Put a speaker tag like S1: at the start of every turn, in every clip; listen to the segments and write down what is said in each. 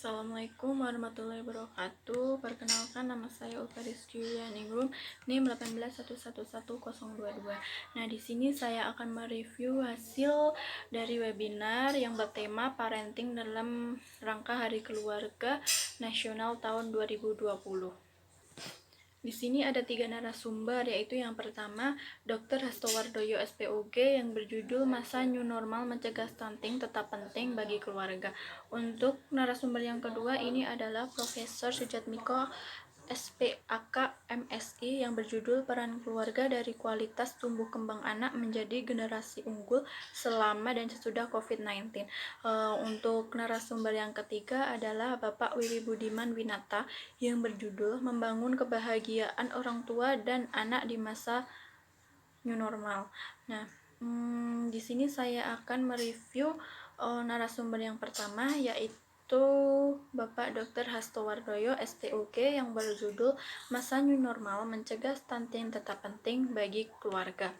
S1: Assalamualaikum warahmatullahi wabarakatuh. Perkenalkan, nama saya Ulfarizky Yulianingrum, NIM 181111022. Nah, di sini saya akan mereview hasil dari webinar yang bertema parenting dalam rangka Hari Keluarga Nasional tahun 2020. Di sini ada 3 narasumber, yaitu yang pertama Dr. Hastowardoyo SPOG yang berjudul Masa New Normal Mencegah Stunting Tetap Penting Bagi Keluarga. Untuk narasumber yang kedua ini adalah Profesor Sujatmiko SPAK MSI yang berjudul Peran Keluarga dari Kualitas Tumbuh Kembang Anak Menjadi Generasi Unggul Selama dan Sesudah COVID-19. Untuk narasumber yang ketiga adalah Bapak Wiwi Budiman Winata yang berjudul Membangun Kebahagiaan Orang Tua dan Anak di Masa New Normal. Nah, di sini saya akan mereview narasumber yang pertama, yaitu Bapak Dr. Hastowardoyo SPOG yang berjudul Masa New Normal Mencegah Stunting Tetap Penting Bagi Keluarga.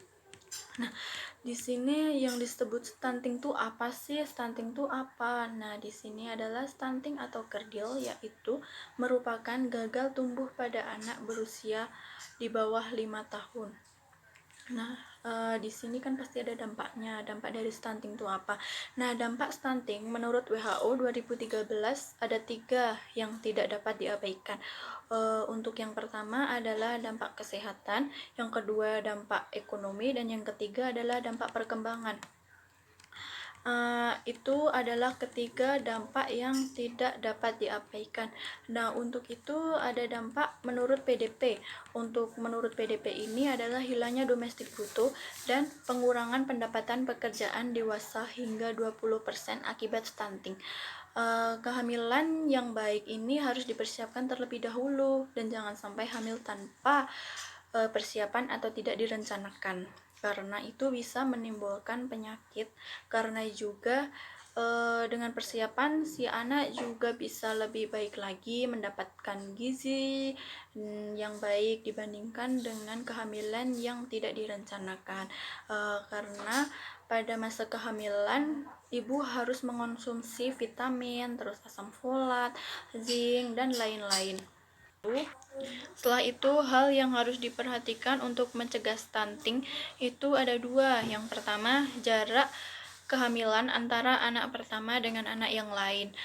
S1: Nah, di sini yang disebut stunting itu apa sih? Stunting itu apa? Nah, di sini adalah stunting atau kerdil, yaitu merupakan gagal tumbuh pada anak berusia di bawah 5 tahun. Nah, di sini kan pasti ada dampaknya. Dampak dari stunting itu apa? Nah, dampak stunting menurut WHO 2013 ada 3 yang tidak dapat diabaikan. Untuk yang pertama adalah dampak kesehatan, yang kedua dampak ekonomi, dan yang ketiga adalah dampak perkembangan. Itu adalah ketiga dampak yang tidak dapat diabaikan. Nah, untuk itu ada dampak menurut PDP. Menurut PDP ini adalah hilangnya domestik bruto dan pengurangan pendapatan pekerjaan dewasa hingga 20% akibat stunting. Kehamilan yang baik ini harus dipersiapkan terlebih dahulu dan jangan sampai hamil tanpa persiapan atau tidak direncanakan, karena itu bisa menimbulkan penyakit. Karena juga dengan persiapan si anak juga bisa lebih baik lagi mendapatkan gizi yang baik dibandingkan dengan kehamilan yang tidak direncanakan. Karena pada masa kehamilan ibu harus mengonsumsi vitamin, terus asam folat, zinc, dan lain-lain. Setelah itu, hal yang harus diperhatikan untuk mencegah stunting itu ada 2. Yang pertama, jarak kehamilan antara anak pertama dengan anak yang lain.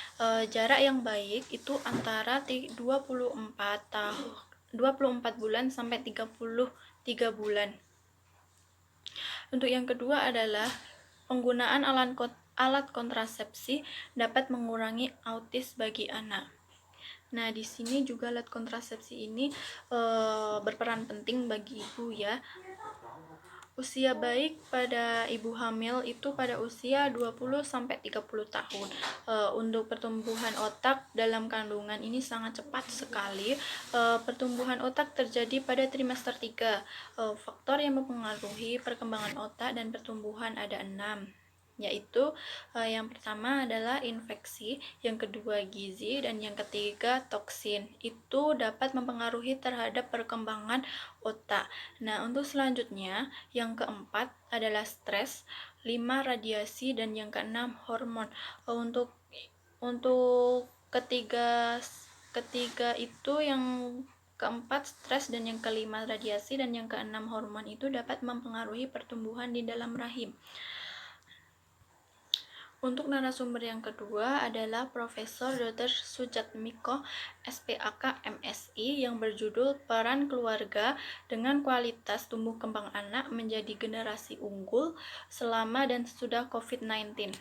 S1: Jarak yang baik itu antara 24 bulan sampai 33 bulan. Untuk yang kedua adalah penggunaan alat kontrasepsi dapat mengurangi autis bagi anak. Nah, di sini juga alat kontrasepsi ini berperan penting bagi ibu ya. Usia baik pada ibu hamil itu pada usia 20-30 tahun. Untuk pertumbuhan otak dalam kandungan ini sangat cepat sekali. Pertumbuhan otak terjadi pada trimester 3. Faktor yang mempengaruhi perkembangan otak dan pertumbuhan ada 6, yaitu yang pertama adalah infeksi, yang kedua gizi, dan yang ketiga toksin. Itu dapat mempengaruhi terhadap perkembangan otak. Nah, untuk selanjutnya yang keempat adalah stres, 5 radiasi, dan yang keenam hormon. Untuk ketiga itu, yang keempat stres, dan yang kelima radiasi, dan yang keenam hormon itu dapat mempengaruhi pertumbuhan di dalam rahim. Untuk narasumber yang kedua adalah Profesor Dr. Sujatmiko SPAK MSI yang berjudul Peran Keluarga dengan Kualitas Tumbuh Kembang Anak Menjadi Generasi Unggul Selama dan Sesudah COVID-19.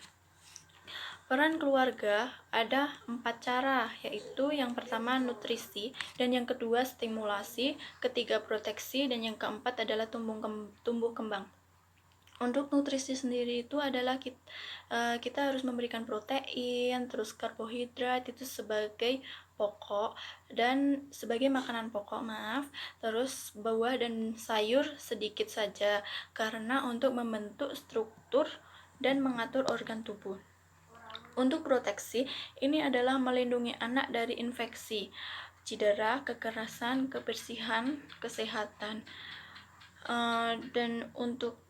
S1: Peran keluarga ada 4 cara, yaitu yang pertama nutrisi, dan yang kedua stimulasi, ketiga proteksi, dan yang keempat adalah tumbuh kembang. Untuk nutrisi sendiri itu adalah kita harus memberikan protein, terus karbohidrat itu sebagai pokok dan sebagai makanan pokok, terus buah dan sayur sedikit saja, karena untuk membentuk struktur dan mengatur organ tubuh. Untuk proteksi, ini adalah melindungi anak dari infeksi, cedera, kekerasan, kebersihan, kesehatan. Dan untuk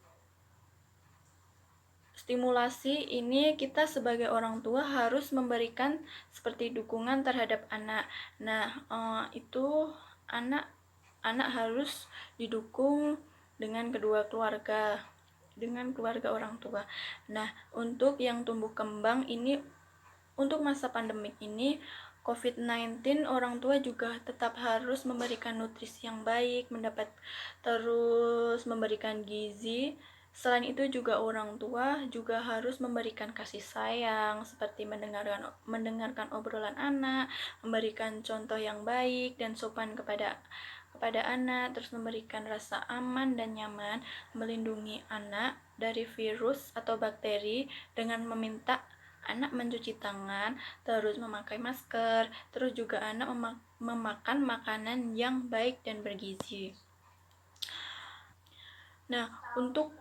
S1: stimulasi ini kita sebagai orang tua harus memberikan seperti dukungan terhadap anak. Nah, itu anak harus didukung dengan kedua keluarga, dengan keluarga orang tua. Nah, untuk yang tumbuh kembang ini, untuk masa pandemik ini COVID-19, orang tua juga tetap harus memberikan nutrisi yang baik, terus memberikan gizi. Selain itu juga orang tua juga harus memberikan kasih sayang seperti mendengarkan obrolan anak, memberikan contoh yang baik dan sopan kepada anak, terus memberikan rasa aman dan nyaman, melindungi anak dari virus atau bakteri dengan meminta anak mencuci tangan, terus memakai masker, terus juga anak memakan makanan yang baik dan bergizi. Nah, untuk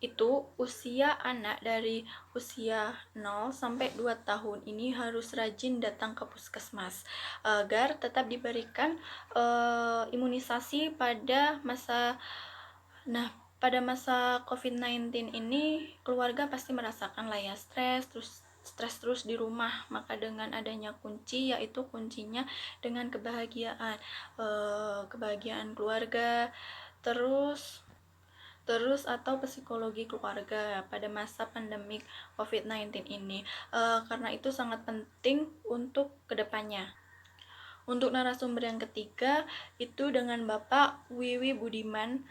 S1: itu usia anak dari usia 0 sampai 2 tahun ini harus rajin datang ke puskesmas agar tetap diberikan imunisasi pada masa. Nah, pada masa COVID-19 ini keluarga pasti merasakan lah ya stres terus di rumah. Maka dengan adanya kunci, yaitu kuncinya dengan kebahagiaan keluarga, terus atau psikologi keluarga pada masa pandemik COVID-19 ini. Karena itu sangat penting untuk kedepannya. Untuk narasumber yang ketiga itu dengan Bapak Wiwi Budiman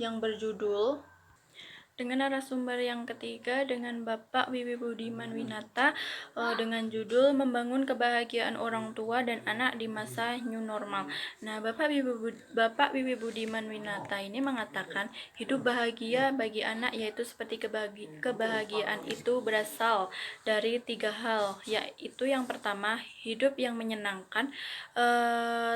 S1: yang berjudul dengan narasumber yang ketiga dengan Bapak Wiwi Budiman Winata dengan judul Membangun Kebahagiaan Orang Tua dan Anak di Masa New Normal. Nah, Bapak Wiwi Budiman Winata ini mengatakan hidup bahagia bagi anak yaitu seperti kebahagiaan itu berasal dari 3 hal, yaitu yang pertama hidup yang menyenangkan,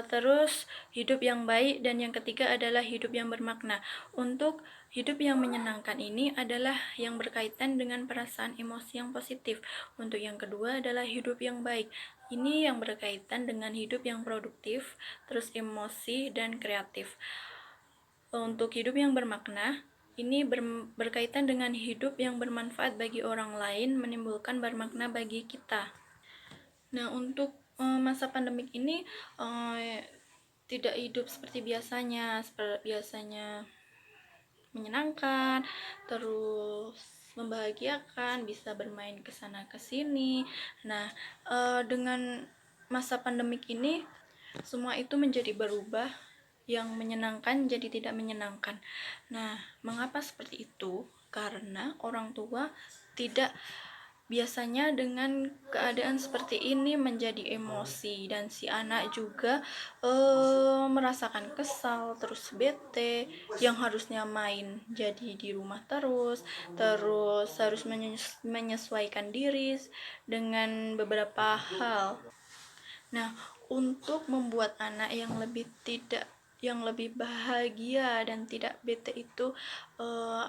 S1: terus hidup yang baik, dan yang ketiga adalah hidup yang bermakna. Untuk hidup yang menyenangkan ini adalah yang berkaitan dengan perasaan emosi yang positif. Untuk yang kedua adalah hidup yang baik. Ini yang berkaitan dengan hidup yang produktif, terus emosi dan kreatif. Untuk hidup yang bermakna, ini berkaitan dengan hidup yang bermanfaat bagi orang lain, menimbulkan bermakna bagi kita. Nah, untuk masa pandemik ini tidak hidup seperti biasanya menyenangkan, terus membahagiakan, bisa bermain ke sana ke sini. Nah, dengan masa pandemik ini semua itu menjadi berubah, yang menyenangkan jadi tidak menyenangkan. Nah, mengapa seperti itu? Karena orang tua tidak biasanya dengan keadaan seperti ini menjadi emosi, dan si anak juga merasakan kesal, terus bete, yang harusnya main jadi di rumah terus harus menyesuaikan diri dengan beberapa hal. Nah, untuk membuat anak yang lebih bahagia dan tidak bete itu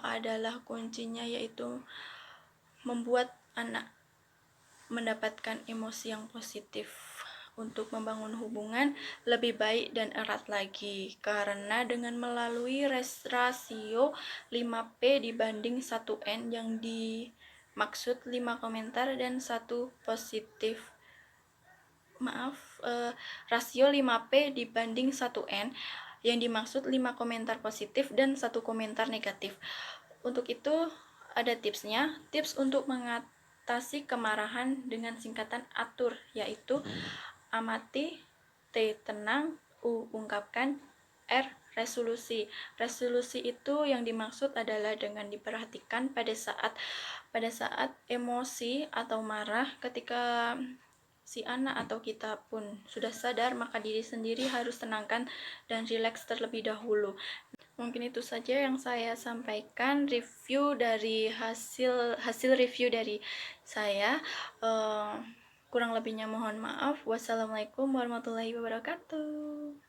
S1: adalah kuncinya, yaitu membuat anak mendapatkan emosi yang positif untuk membangun hubungan lebih baik dan erat lagi. Karena dengan melalui rasio 5P dibanding 1N yang dimaksud 5 komentar dan 1 positif. Rasio 5P dibanding 1N yang dimaksud 5 komentar positif dan 1 komentar negatif. Untuk itu ada tipsnya. Tips untuk mengatasi kemarahan dengan singkatan atur, yaitu amati, T tenang, U ungkapkan, R resolusi. Resolusi itu yang dimaksud adalah dengan diperhatikan pada saat emosi atau marah. Ketika si anak atau kita pun sudah sadar, maka diri sendiri harus tenangkan dan rileks terlebih dahulu. Mungkin itu saja yang saya sampaikan, review dari hasil review dari saya. Kurang lebihnya mohon maaf. Wassalamualaikum warahmatullahi wabarakatuh.